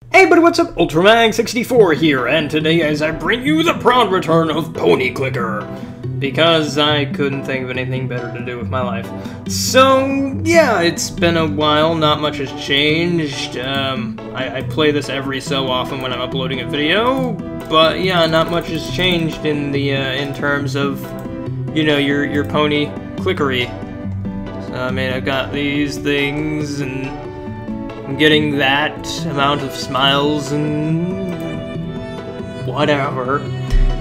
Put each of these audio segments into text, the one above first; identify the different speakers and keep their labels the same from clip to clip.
Speaker 1: Hey buddy, what's up? Ultramag64 here, and today as I bring you the proud return of Pony Clicker, because I couldn't think of anything better to do with my life. So, yeah, it's been a while, not much has changed. I play this every so often when I'm uploading a video, but yeah, not much has changed in the, in terms of, you know, your pony clickery. So, I mean, I've got these things, and I'm getting that amount of smiles and whatever.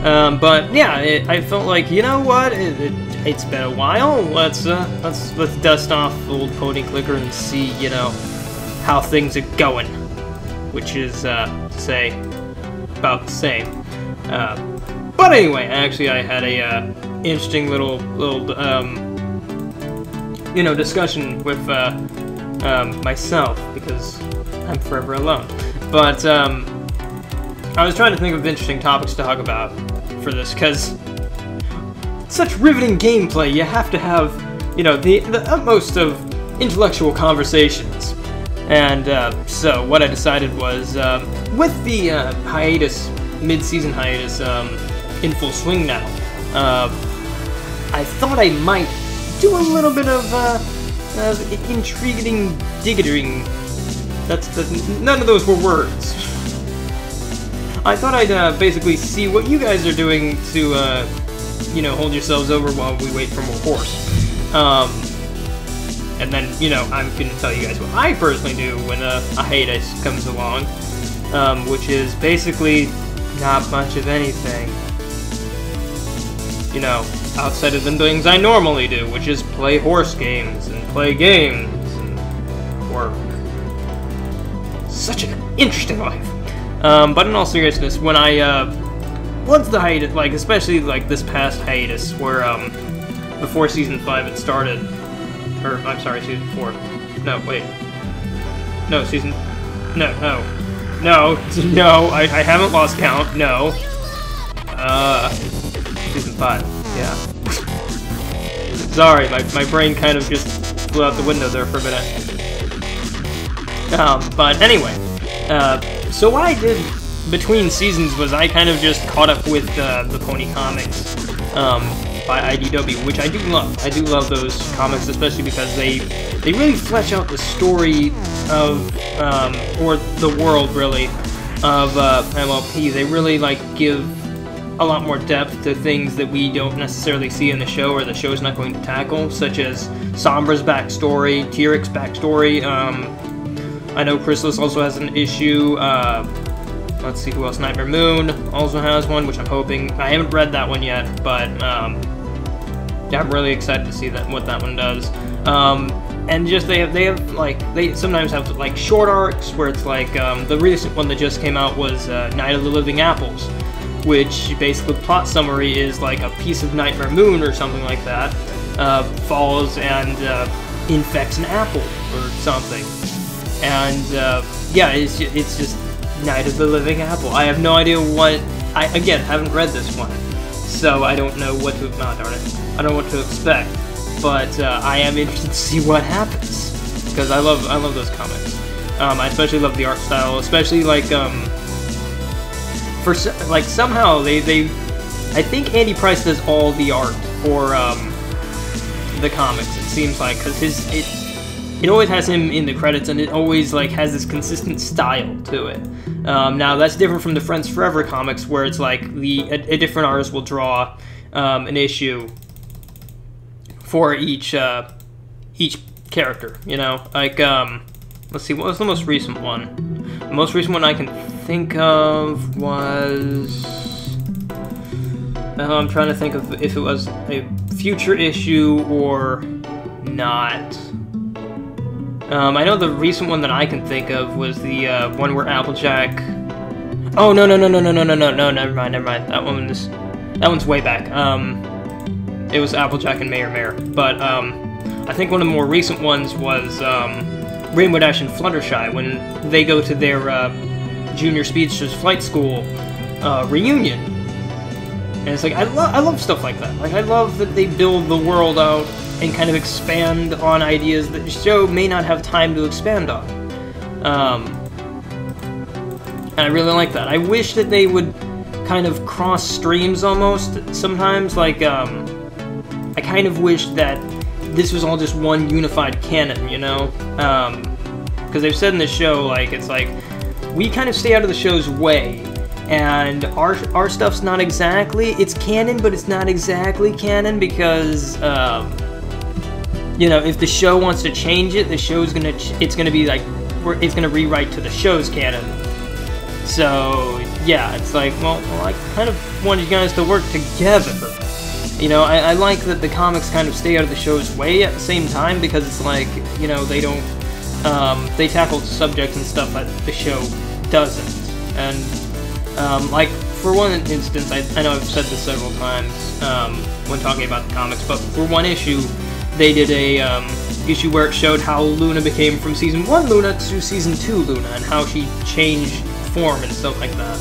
Speaker 1: But yeah, I felt like, you know what? It's been a while. Let's dust off old Pony Clicker and see, you know, how things are going, which is say about the same. But anyway, actually, I had a interesting little you know, discussion with myself, because I'm forever alone. But I was trying to think of interesting topics to talk about for this, because such riveting gameplay, you have to have, you know, the utmost of intellectual conversations. And so what I decided was, with the hiatus, mid-season hiatus, in full swing now, I thought I might do a little bit of intriguing diggering. That's none of those were words. I thought I'd basically see what you guys are doing to, you know, hold yourselves over while we wait for more horse. And then, you know, I'm gonna tell you guys what I personally do when a hiatus comes along, which is basically not much of anything. You know, outside of the things I normally do, which is play horse games and play games and work. Such an interesting life. But in all seriousness, when once the hiatus, like especially like this past hiatus, where before season 5 had started, or I'm sorry, season 4. No, wait. No, season. No, I haven't lost count. No. Season 5, yeah. Sorry, my brain kind of just flew out the window there for a minute. But anyway, so what I did between seasons was I kind of just caught up with the Pony comics by IDW, which I do love. I do love those comics, especially because they really flesh out the story of, or the world really, of MLP. They really like give a lot more depth to things that we don't necessarily see in the show, or the show's not going to tackle, such as Sombra's backstory, T-Rex's backstory. I know Chrysalis also has an issue. Let's see who else. Nightmare Moon also has one, which I'm hoping. I haven't read that one yet, but yeah, I'm really excited to see what that one does. And just they sometimes have like short arcs where it's like the recent one that just came out was Night of the Living Apples, which basically plot summary is like a piece of Nightmare Moon or something like that falls and infects an apple or something, and yeah, it's just Night of the Living Apple. I have no idea what. I again haven't read this one, so I don't know what to. Oh, darn it! I don't know what to expect, but I am interested to see what happens, because I love those comics. I especially love the art style, especially like for like somehow they I think Andy Price does all the art for the comics, it seems like, because it always has him in the credits, and it always like has this consistent style to it. Now that's different from the Friends Forever comics, where it's like a different artist will draw an issue for each character, you know, like let's see, what was the most recent one? The most recent one I can think of was I'm trying to think of if it was a future issue or not. I know the recent one that I can think of was the one where Applejack. Oh no, never mind. That one's way back. It was Applejack and Mayor Mare, but I think one of the more recent ones was Rainbow Dash and Fluttershy, when they go to their Junior Speedsters Flight School reunion. And it's like, I love stuff like that. Like, I love that they build the world out and kind of expand on ideas that the show may not have time to expand on. And I really like that. I wish that they would kind of cross streams almost sometimes. Like, I kind of wish that this was all just one unified canon, you know? Because they've said in the show, like, it's like, we kind of stay out of the show's way, and our stuff's not exactly, it's canon, but it's not exactly canon, because, you know, if the show wants to change it, the show's gonna, it's gonna be like, it's gonna rewrite to the show's canon. So, yeah, it's like, well, I kind of want you guys to work together. You know, I like that the comics kind of stay out of the show's way at the same time, because it's like, you know, they don't, they tackle subjects and stuff that the show doesn't. And, like, for one instance, I know I've said this several times, when talking about the comics, but for one issue, they did a, issue where it showed how Luna became from Season 1 Luna to Season 2 Luna, and how she changed form and stuff like that.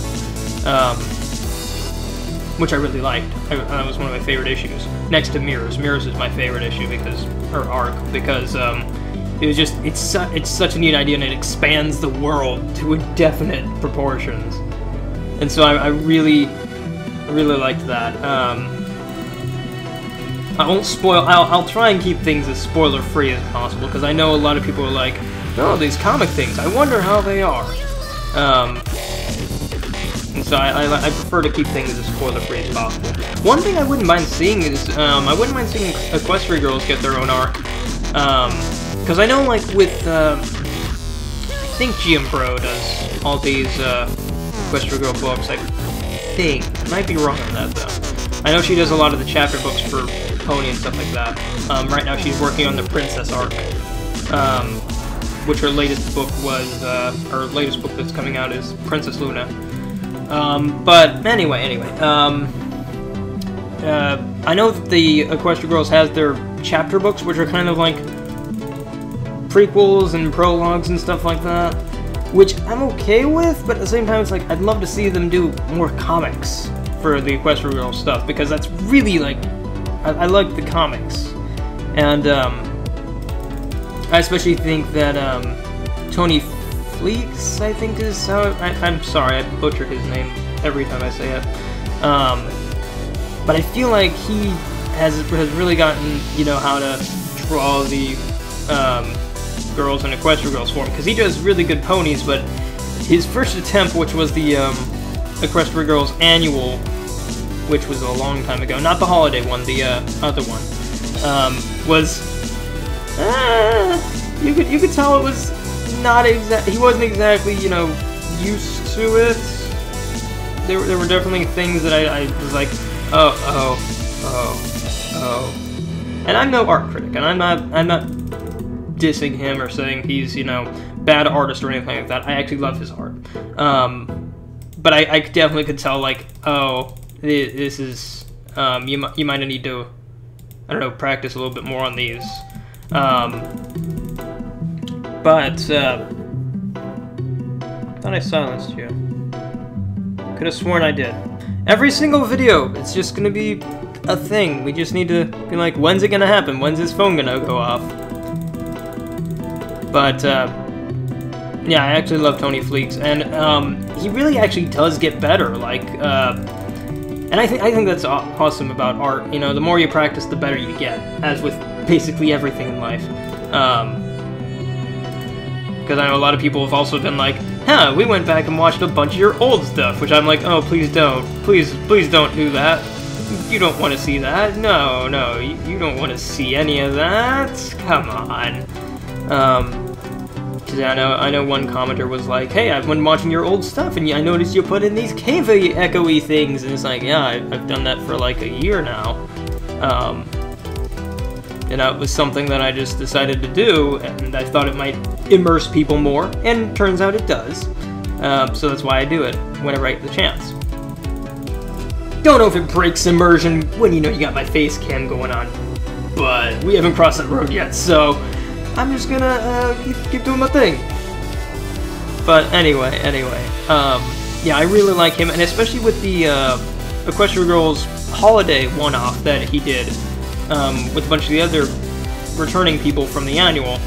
Speaker 1: Which I really liked. That was one of my favorite issues. Next to Mirrors. Mirrors is my favorite issue because, her arc, because, it was just, it's such a neat idea, and it expands the world to indefinite proportions. And so I really liked that. I won't spoil, I'll try and keep things as spoiler-free as possible, because I know a lot of people are like, oh, these comic things, I wonder how they are. And so I prefer to keep things as spoiler-free as possible. One thing I wouldn't mind seeing is, I wouldn't mind seeing Equestria Girls get their own arc. Because I know, like, with, I think GM Pro does all these, Equestria Girl books, I think. I might be wrong on that, though. I know she does a lot of the chapter books for Pony and stuff like that. Right now she's working on the Princess arc, which her latest book was, her latest book that's coming out is Princess Luna. But anyway, I know that the Equestria Girls has their chapter books, which are kind of like prequels and prologues and stuff like that, which I'm okay with, but at the same time, it's like, I'd love to see them do more comics for the Equestria Girls stuff, because that's really, like, I like the comics. And, I especially think that, Tony Fleex, I think is how, I'm sorry, I butcher his name every time I say it. But I feel like he has really gotten, you know, how to draw the, girls in Equestria Girls form, because he does really good ponies, but his first attempt, which was the, Equestria Girls Annual, which was a long time ago, not the holiday one, the, other one, was, you could tell it was not he wasn't exactly, you know, used to it. There were definitely things that I was like, oh. And I'm no art critic, and I'm not dissing him or saying he's, you know, bad artist or anything like that. I actually love his art. But I definitely could tell, like, oh, this is, you might need to, I don't know, practice a little bit more on these. But, thought I silenced you. Could have sworn I did. Every single video, it's just gonna be a thing. We just need to be like, when's it gonna happen? When's his phone gonna go off? But, yeah, I actually love Tony Fleex, and, he really actually does get better, like, and I think that's awesome about art. You know, the more you practice, the better you get, as with basically everything in life. Because I know a lot of people have also been like, huh, we went back and watched a bunch of your old stuff, which I'm like, oh, please don't. Please don't do that. You don't want to see that. No, you don't want to see any of that. Come on. Cause I know one commenter was like, hey, I've been watching your old stuff, and I noticed you put in these cavey echoey things, and it's like, yeah, I've done that for like a year now. And it was something that I just decided to do, and I thought it might immerse people more, and turns out it does. So that's why I do it, whenever I get the chance. Don't know if it breaks immersion when you know you got my face cam going on, but we haven't crossed that road yet, so I'm just gonna keep doing my thing. But anyway, yeah, I really like him, and especially with the Equestria Girls holiday one-off that he did, with a bunch of the other returning people from the annual,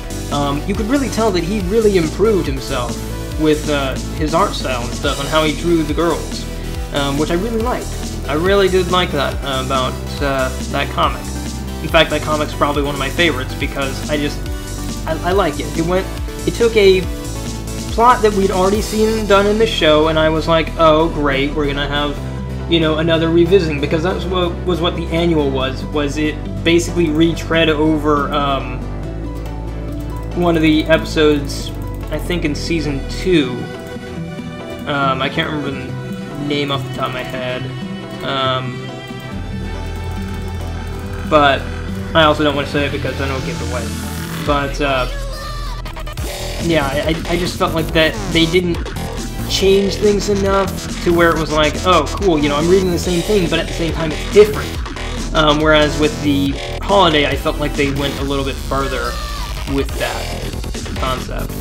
Speaker 1: you could really tell that he really improved himself. with his art style and stuff, and how he drew the girls, which I really liked. I really did like that about that comic. In fact, that comic's probably one of my favorites because I like it. It took a plot that we'd already seen done in the show, and I was like, oh great, we're gonna have, you know, another revisiting, because that's what the annual was it basically retread over one of the episodes, I think in season 2. I can't remember the name off the top of my head. But I also don't want to say it because then it'll give it away. But yeah, I just felt like that they didn't change things enough to where it was like, oh cool, you know, I'm reading the same thing, but at the same time it's different. Whereas with the holiday, I felt like they went a little bit further with that concept.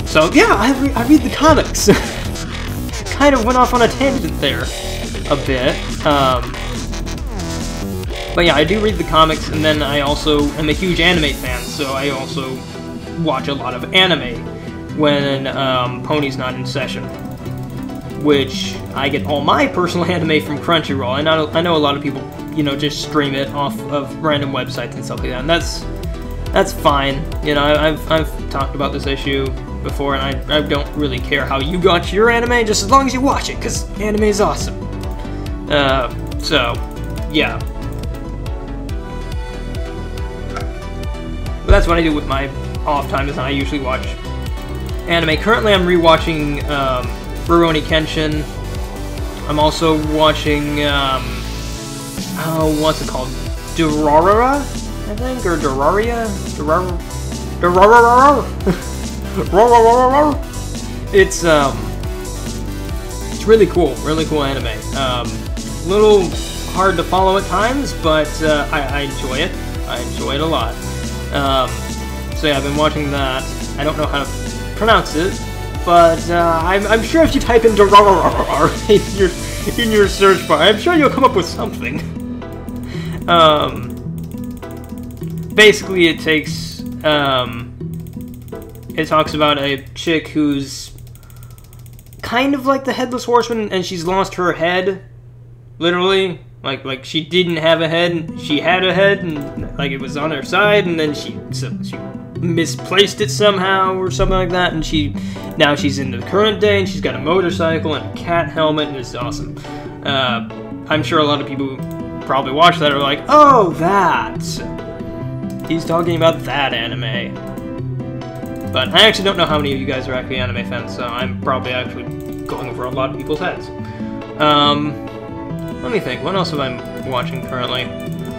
Speaker 1: So yeah, I read the comics. Kind of went off on a tangent there a bit. But yeah, I do read the comics, and then I also am a huge anime fan, so I also watch a lot of anime when Pony's not in session. Which I get all my personal anime from Crunchyroll. I know a lot of people, you know, just stream it off of random websites and stuff like that, and that's fine. You know, I've talked about this issue before, and I don't really care how you got your anime, just as long as you watch it, because anime is awesome. So, yeah. But that's what I do with my off time, is I usually watch anime. Currently, I'm rewatching Rurouni Kenshin. I'm also watching, what's it called? Durarara, I think, or Duraria? Durarara? It's really cool anime. A little hard to follow at times, but I enjoy it. I enjoy it a lot. So yeah, I've been watching that. I don't know how to pronounce it, but I'm sure if you type in in your search bar, I'm sure you'll come up with something. Basically, it talks about a chick who's kind of like the Headless Horseman, and she's lost her head, literally. Like she didn't have a head, she had a head, and like it was on her side, and then she misplaced it somehow or something like that, and now she's in the current day, and she's got a motorcycle and a cat helmet, and it's awesome. I'm sure a lot of people who probably watch that are like, oh, that! He's talking about that anime. But I actually don't know how many of you guys are actually anime fans, so I'm probably actually going over a lot of people's heads. Let me think, what else am I watching currently?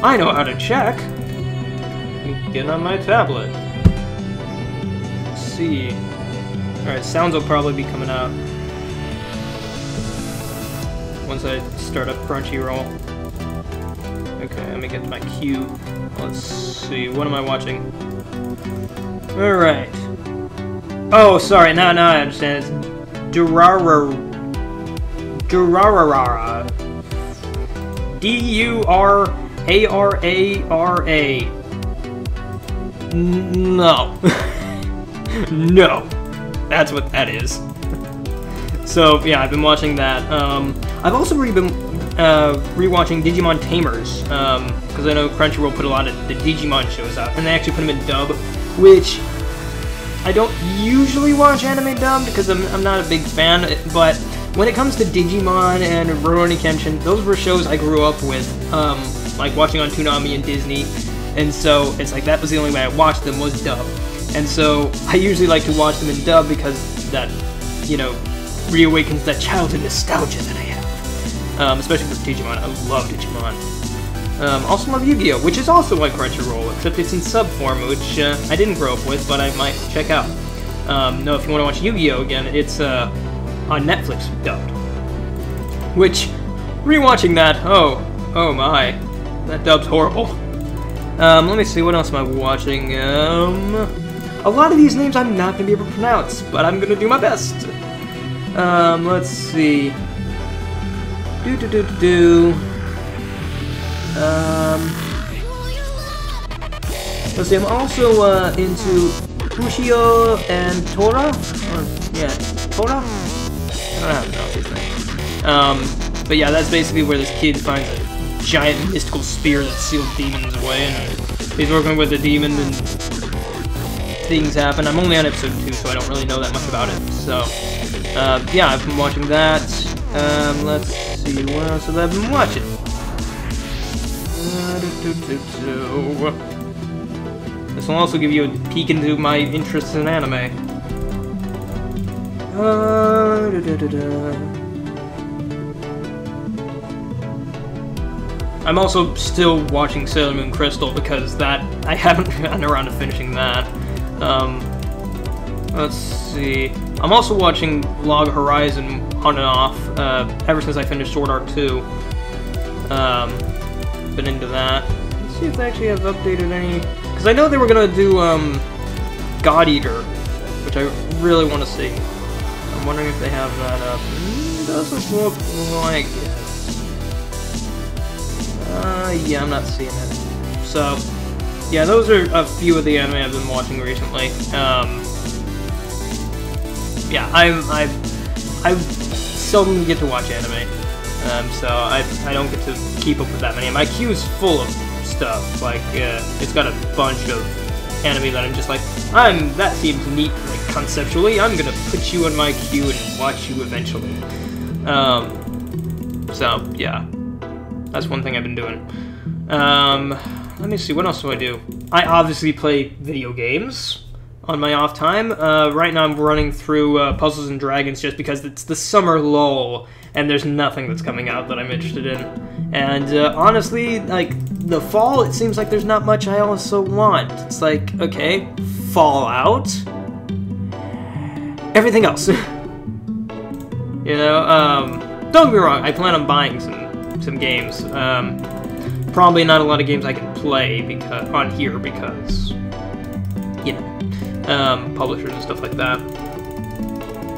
Speaker 1: I know how to check! Get on my tablet. Let's see. Alright, sounds will probably be coming out once I start up Crunchyroll. Okay, let me get to my queue. Let's see, what am I watching? Alright. Oh, sorry, now I understand. It's Durarara. D-U-R-A-R-A-R-A. No. No. That's what that is. So, yeah, I've been watching that. I've also been rewatching Digimon Tamers, because I know Crunchyroll put a lot of the Digimon shows out, and they actually put them in dub, which I don't usually watch anime dub because I'm not a big fan, but when it comes to Digimon and Rurouni Kenshin, those were shows I grew up with, like watching on Toonami and Disney, and so it's like that was the only way I watched them was dub. And so I usually like to watch them in dub because that, you know, reawakens that childhood nostalgia that I have. Especially for Digimon. I love Digimon. Also love Yu-Gi-Oh!, which is also like Crunchyroll, except it's in sub form, which I didn't grow up with, but I might check out. No, if you want to watch Yu-Gi-Oh! Again, it's on Netflix dubbed. Which, rewatching that, oh my, that dub's horrible. Let me see, what else am I watching? A lot of these names I'm not going to be able to pronounce, but I'm going to do my best. Let's see. Let's see, I'm also into Ushio and Tora. Yeah, Toda? I don't have to know these things. But yeah, that's basically where this kid finds a giant mystical spear that seals demons away, and he's working with the demon, and things happen. I'm only on episode 2, so I don't really know that much about it. So, yeah, I've been watching that. Let's see, what else have I been watching? This will also give you a peek into my interests in anime. I'm also still watching Sailor Moon Crystal because that I haven't gotten around to finishing that. Let's see. I'm also watching Log Horizon on and off ever since I finished Sword Art 2. Been into that. Let's see if they actually have updated any. Because I know they were gonna do God Eater, which I really want to see. I'm wondering if they have that up. Doesn't look like it. Yeah, I'm not seeing it. So, yeah, those are a few of the anime I've been watching recently. Yeah, I seldom get to watch anime, so I don't get to keep up with that many. My queue's full of stuff. Like, it's got a bunch of anime that I'm just like, that seems neat, like, conceptually. I'm gonna put you in my queue and watch you eventually. So, yeah. That's one thing I've been doing. Let me see, what else do I do? I obviously play video games on my off time. Right now I'm running through Puzzles and Dragons just because it's the summer lull, and there's nothing that's coming out that I'm interested in. And honestly, like, the fall, it seems like there's not much I also want. It's like, okay, Fallout, everything else. You know, don't get me wrong, I plan on buying some games. Probably not a lot of games I can play because on here because, you know, publishers and stuff like that.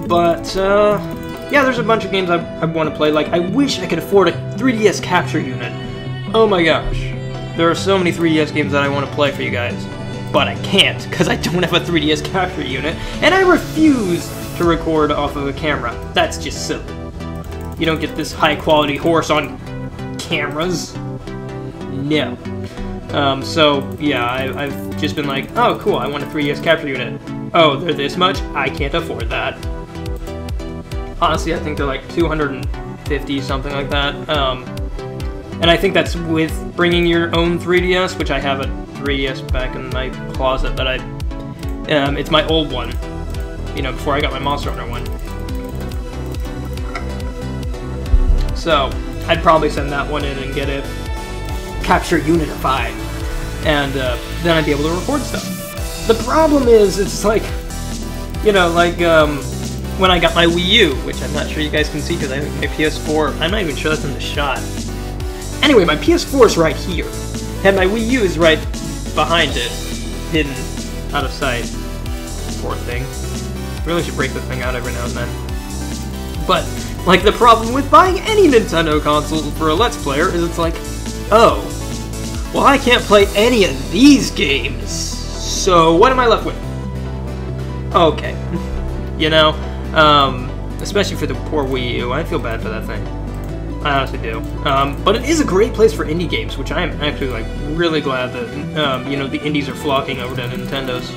Speaker 1: But yeah, there's a bunch of games I want to play. Like, I wish I could afford a 3DS capture unit. Oh my gosh, there are so many 3DS games that I want to play for you guys, but I can't because I don't have a 3DS capture unit, and I refuse to record off of a camera. That's just silly. You don't get this high-quality horse on cameras. No. So, yeah, I've just been like, oh, cool, I want a 3DS capture unit. Oh, they're this much? I can't afford that. Honestly, I think they're like $250, something like that. And I think that's with bringing your own 3DS, which I have a 3DS back in my closet that it's my old one, you know, before I got my Monster Hunter one. So, I'd probably send that one in and get it capture unified, and then I'd be able to record stuff. The problem is, it's like, you know, like when I got my Wii U, which I'm not sure you guys can see because I think my PS4, I'm not even sure that's in the shot. Anyway, my PS4 is right here, and my Wii U is right behind it, hidden, out of sight. Poor thing. Really should break the thing out every now and then. But, like, the problem with buying any Nintendo console for a Let's Player is it's like, oh, well, I can't play any of these games, so what am I left with? Okay. You know, especially for the poor Wii U, I feel bad for that thing. I honestly do. But it is a great place for indie games, which I am actually, like, really glad that, you know, the indies are flocking over to Nintendo's,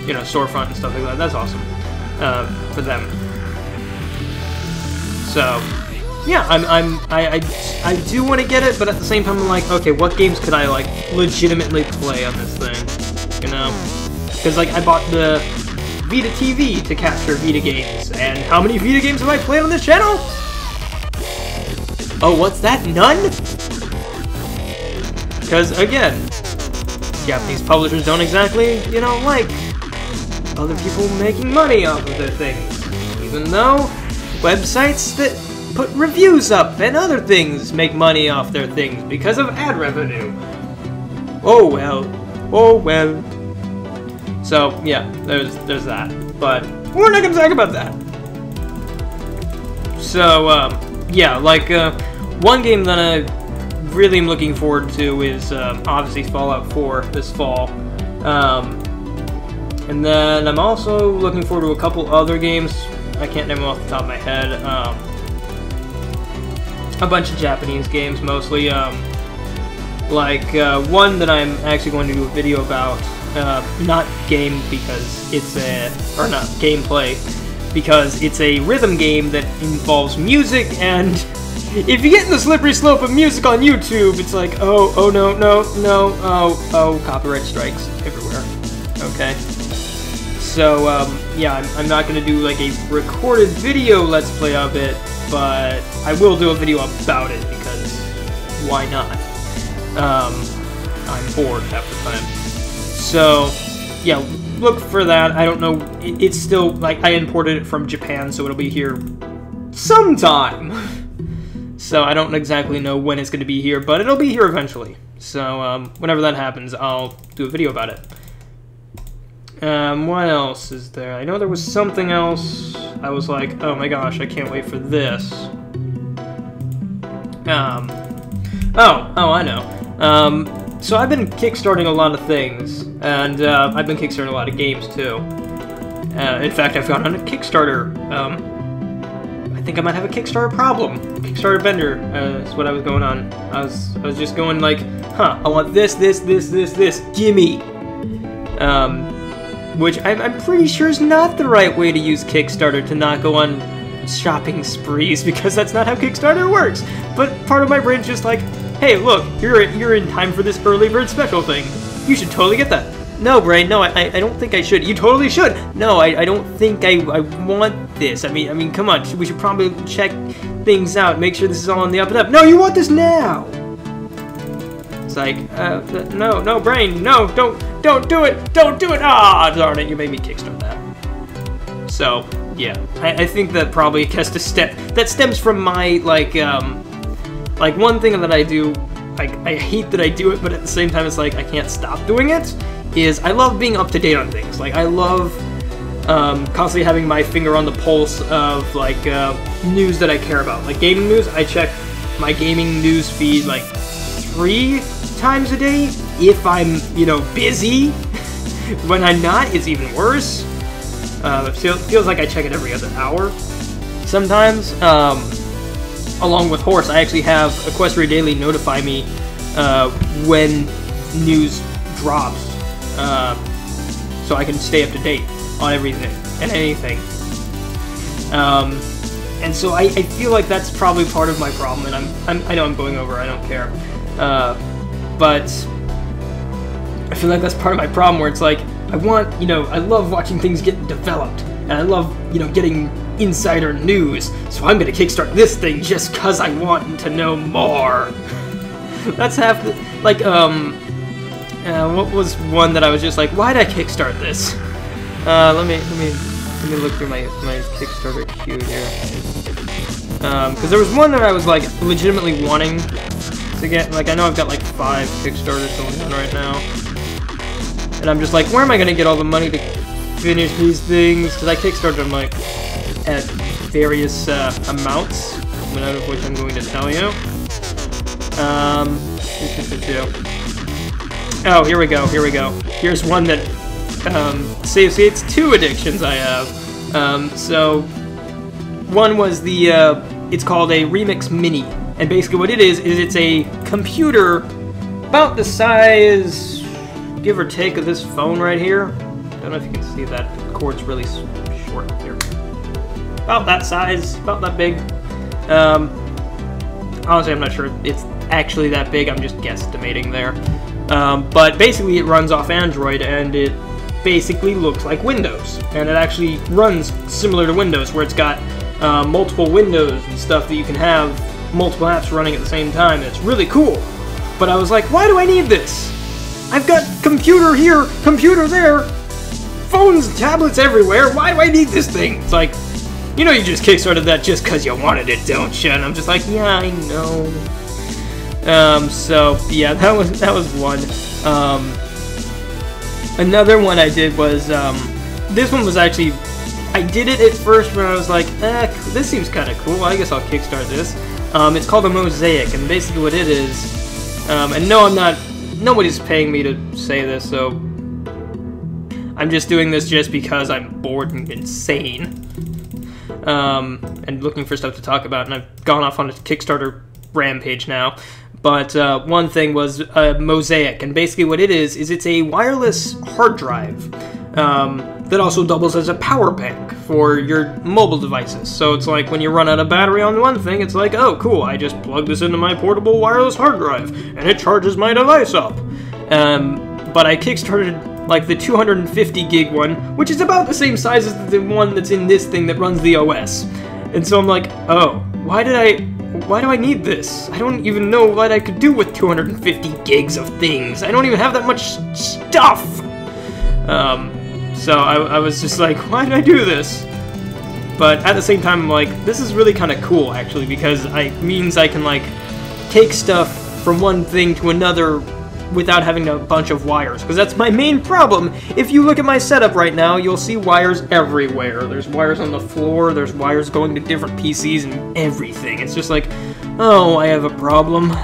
Speaker 1: you know, storefront and stuff like that. That's awesome, for them. So, yeah, I do want to get it, but at the same time, I'm like, okay, what games could I, like, legitimately play on this thing, you know? Because, like, I bought the Vita TV to capture Vita games, and how many Vita games have I played on this channel? Oh, what's that? None? Because, again, Japanese publishers don't exactly, you know, like other people making money off of their things, even though websites that put reviews up and other things make money off their things because of ad revenue. Oh well. Oh well. So, yeah, there's that. But we're not gonna talk about that. So, yeah, like, one game that I really am looking forward to is, obviously Fallout 4 this fall. And then I'm also looking forward to a couple other games. I can't name them off the top of my head. A bunch of Japanese games, mostly. Like one that I'm actually going to do a video about. Not game because it's or not gameplay, because it's a rhythm game that involves music, and if you get in the slippery slope of music on YouTube, it's like, oh no, oh, copyright strikes everywhere. Okay. So, yeah, I'm not going to do like a recorded video Let's Play of it, but I will do a video about it, because why not? I'm bored half the time. So, yeah, look for that. I don't know, it's still, like, I imported it from Japan, so it'll be here sometime. So I don't exactly know when it's going to be here, but it'll be here eventually. So, whenever that happens, I'll do a video about it. What else is there? I know there was something else. I was like, oh my gosh, I can't wait for this. Oh, I know. So I've been kickstarting a lot of things, and I've been kickstarting a lot of games too. In fact, I found on a Kickstarter, I think I might have a Kickstarter problem. Kickstarter vendor is what I was going on. I was just going like, huh, I want this, gimme! Which I'm pretty sure is not the right way to use Kickstarter, to not go on shopping sprees, because that's not how Kickstarter works. But part of my brain's just like, hey, look, you're in time for this early bird special thing. You should totally get that. No, brain, no, I don't think I should. You totally should. No, I don't think I want this. I mean, come on, we should probably check things out, make sure this is all on the up and up. No, you want this now! It's like, no, brain, no, don't do it, don't do it! Ah, darn it, you made me kickstart that. So, yeah, I think that probably has to that stems from my, like one thing that I do, like, I hate that I do it, but at the same time it's like, I can't stop doing it, is I love being up to date on things. Like, I love constantly having my finger on the pulse of, like, news that I care about. Like, gaming news, I check my gaming news feed, like, 3 times a day, if I'm, you know, busy. When I'm not, it's even worse. It feels like I check it every other hour sometimes. Along with Horse, I actually have Equestria Daily notify me when news drops, so I can stay up to date on everything and anything. And so I feel like that's probably part of my problem, and I know I'm going over, I don't care. But I feel like that's part of my problem, where it's like, I love watching things get developed, and I love, getting insider news, so I'm gonna kickstart this thing just cause I want to know more. That's half the, like, what was one that I was just like, why'd I kickstart this? Let me look through my Kickstarter queue here. Cause there was one that I was like legitimately wanting to get, like, I know I've got like 5 Kickstarters going on right now, and I'm just like, where am I gonna get all the money to finish these things? Cause I kickstarted them like at various amounts, none of which I'm going to tell you. Oh, here we go. Here's one that associates 2 addictions I have. So one was the it's called a Remix Mini, and basically what it is it's a computer about the size, give or take, of this phone right here. Don't know if you can see that. The cord's really short here. About that size, about that big. Honestly, I'm not sure it's actually that big. I'm just guesstimating there. But basically, it runs off Android, and it basically looks like Windows. And it actually runs similar to Windows, where it's got multiple windows and stuff that you can have multiple apps running at the same time. And it's really cool. But I was like, why do I need this? I've got computer here, computer there, phones, tablets everywhere. Why do I need this thing? It's like, you just kickstarted that just because you wanted it, don't you? And I'm just like, yeah, I know. So yeah, that was one. Another one I did was this one was actually, I did it at first when I was like, this seems kind of cool. I guess I'll kickstart this. It's called a Mosaic, and basically what it is, and no, nobody's paying me to say this, so I'm just doing this just because I'm bored and insane. And looking for stuff to talk about, and I've gone off on a Kickstarter rampage now. But one thing was Mosaic, and basically what it is it's a wireless hard drive that also doubles as a power bank for your mobile devices. So it's like when you run out of battery on one thing, it's like, oh cool, I just plug this into my portable wireless hard drive, and it charges my device up. But I kickstarted like the 250 gig one, which is about the same size as the one that's in this thing that runs the OS. And so I'm like, oh, why do I need this? I don't even know what I could do with 250 gigs of things. I don't even have that much stuff. So I was just like, why did I do this? But at the same time, I'm like, this is really kind of cool, actually, because it means I can, like, take stuff from one thing to another without having a bunch of wires, because that's my main problem. If you look at my setup right now, you'll see wires everywhere. There's wires on the floor, there's wires going to different PCs and everything. It's just like, oh, I have a problem.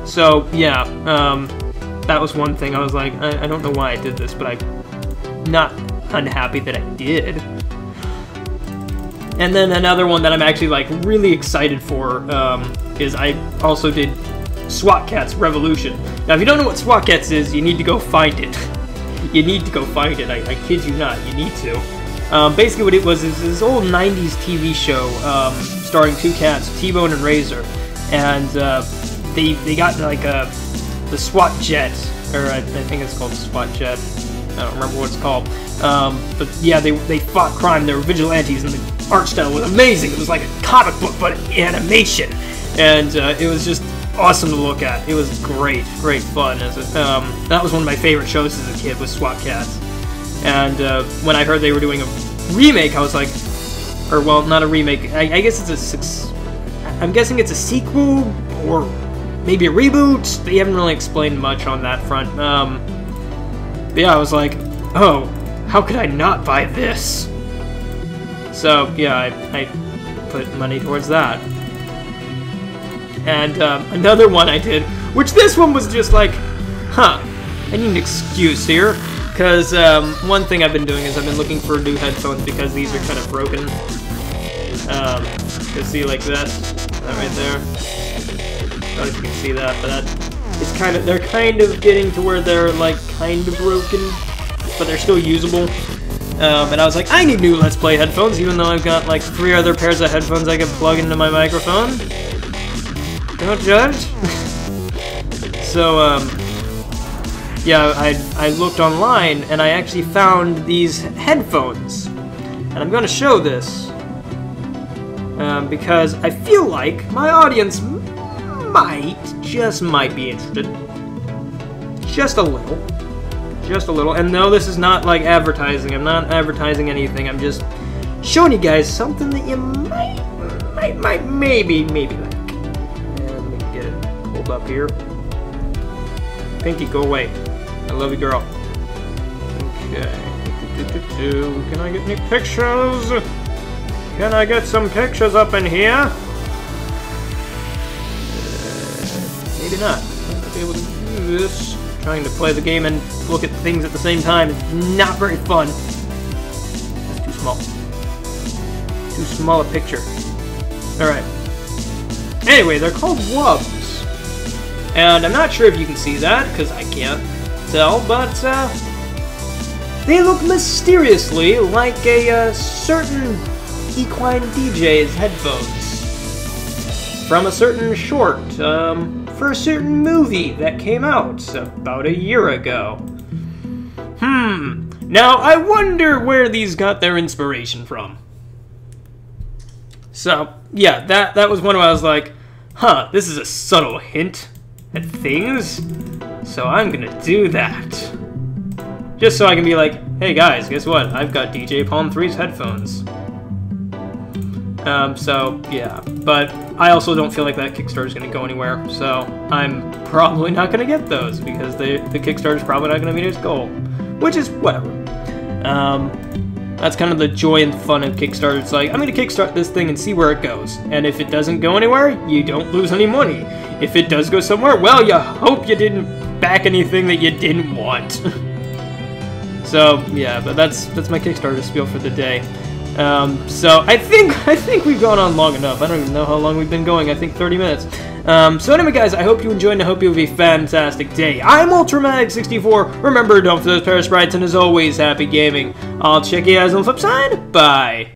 Speaker 1: So, yeah, that was one thing. I was like, I don't know why I did this, but I'm not unhappy that I did. And then another one that I'm actually, like, really excited for is I also did SWAT Cats Revolution. Now, if you don't know what SWAT Cats is, you need to go find it. You need to go find it. I kid you not. You need to. Basically, what it was is this old 90s TV show starring two cats, T-Bone and Razor. And they got, like, the SWAT jet. Or I think it's called the SWAT jet. I don't remember what it's called. But, yeah, they fought crime. They were vigilantes, and the art style was amazing. It was like a comic book, but animation. And it was just awesome to look at. It was great fun. That was one of my favorite shows as a kid, was SWAT Cats. And when I heard they were doing a remake, I was like, or well, not a remake. I guess it's I'm guessing it's a sequel or maybe a reboot. They haven't really explained much on that front. But yeah, I was like, oh, how could I not buy this? So yeah, I put money towards that. And another one I did, which this one was just like, huh, I need an excuse here, because one thing I've been doing is I've been looking for new headphones because these are kind of broken. You see like that right there. I don't know if you can see that, but they're kind of getting to where they're like kind of broken, but they're still usable. And I was like, I need new Let's Play headphones, even though I've got like 3 other pairs of headphones I can plug into my microphone. Don't judge. So, yeah, I looked online, and I actually found these headphones. And I'm gonna show this. Because I feel like my audience just might be interested. Just a little. Just a little. And no, this is not like advertising. I'm not advertising anything. I'm just showing you guys something that you might maybe like. Up here. Pinky, go away. I love you, girl. Okay. Can I get any pictures? Can I get some pictures up in here? Maybe not. I'm not able to do this. Trying to play the game and look at things at the same time is not very fun. That's too small. Too small a picture. Alright. Anyway, they're called Wubs. And I'm not sure if you can see that, because I can't tell, but they look mysteriously like a certain equine DJ's headphones from a certain short, for a certain movie that came out about a year ago. Now I wonder where these got their inspiration from. So, yeah, that was one where I was like, huh, this is a subtle hint at things, so I'm gonna do that. Just so I can be like, hey guys, guess what? I've got DJ Palm 3's headphones. So, yeah. But I also don't feel like that Kickstarter's gonna go anywhere, so I'm probably not gonna get those, because the Kickstarter's probably not gonna meet its goal. Which is whatever. That's kind of the joy and fun of Kickstarter. It's like, I'm gonna kickstart this thing and see where it goes. And if it doesn't go anywhere, you don't lose any money. If it does go somewhere, well, you hope you didn't back anything that you didn't want. So yeah, but that's my Kickstarter spiel for the day. So I think we've gone on long enough. I don't even know how long we've been going. I think 30 minutes. So anyway, guys, I hope you enjoyed, and I hope you have a fantastic day. I'm Ultramatic64. Remember, don't for those parasprites, and as always, happy gaming. I'll check you guys on the flip side. Bye.